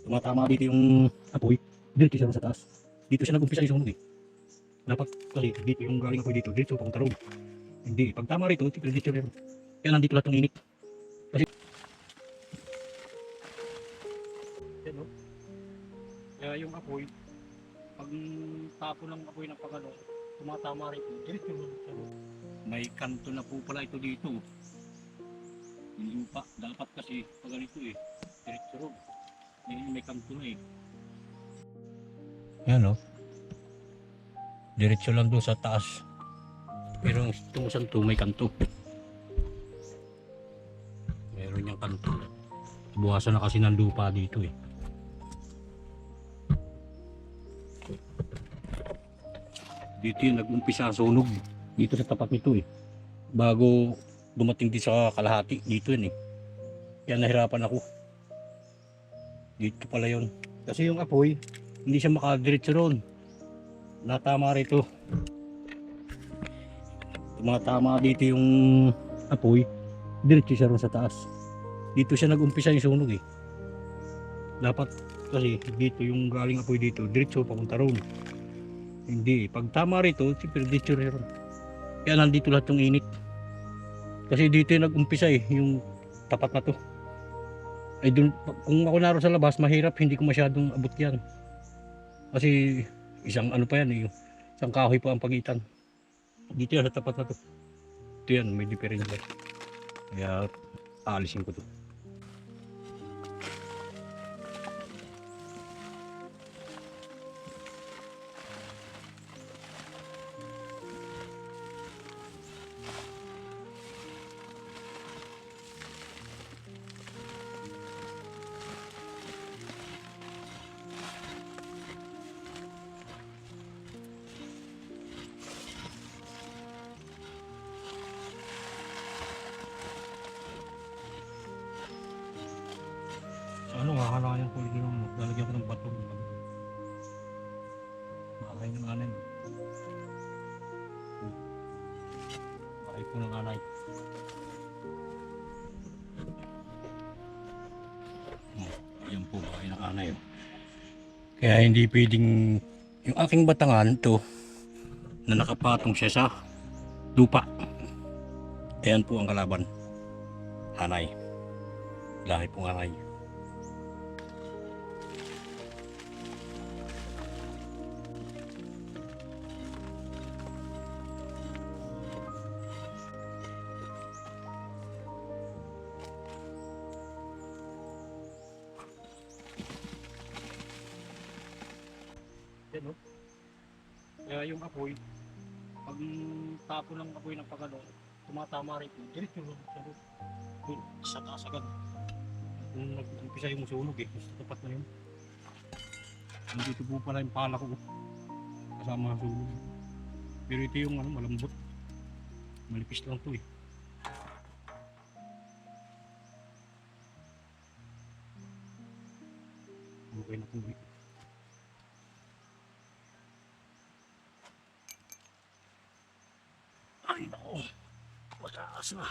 Tumatama dito yung apoy, diretso siya sa taas. Dito siya nag-umpisa yung sunog eh. Dapat kasi dito yung galing apoy dito, diretso papunta roon. Hindi, pag tama rito, diretso rin. Kaya nandito lahat ng init. Kasi, yan o. Kaya yung apoy, pag tapo ng apoy ng pagano, tumatama rito, diretso rin. May kanto na po pala ito dito. Yung lupa, dapat kasi pag ganito eh, diretso rin. May kanto na eh. Yan o. Diretso lang doon sa taas. Pero itong isang to may kanto. Meron niyang kanto. Buwasan na kasi ng lupa dito eh. Dito yung nag-umpisa ang sunog. Dito sa tapat nito eh. Bago dumating din sa kalahati. Dito yun eh. Kaya nahirapan ako. Dito pala yun. Kasi yung apoy, hindi siya makadiretso ron. Natama rito. Tumatama dito yung apoy. Diretso siya ron sa taas. Dito siya nag-umpisa yung sunog eh. Dapat kasi dito yung galing apoy dito, diretso papunta ron. Hindi, pag tama rito, siyempre diretso rin. Kaya nandito lahat yung init. Kasi dito yung nag-umpisa eh, yung tapat na to. Ay dun, kung ako naroon sa labas, mahirap, hindi ko masyadong abot yan. Kasi isang ano pa yan eh, isang kahoy pa ang pagitan. Dito yan sa tapat na to. Ito yan, may diferensya. Kaya aalisin ko to. Ano, kakalayan ko dito ng lalagyan ko ng bato. Bakay ng anay. Bakay po ng anay. Yan po, bakay ng anay. Kaya hindi pwedeng yung aking batangan to na nakapatong siya sa lupa. Ayan po ang kalaban. Anay. Lahi pong anay. Yan o. Kaya yung apoy, pag tapo ng apoy ng pagano, tumatama rito, diretso lang siya doon. Doon, sa taas agad. Kung nag-umpisa yung sunog eh, sa tapat na yun. Nandito po pala yung pala ko, kasama ang sunog. Pero ito yung ano, malambot. Malipis lang to eh. Okay na po eh. Ay nako, mataas na.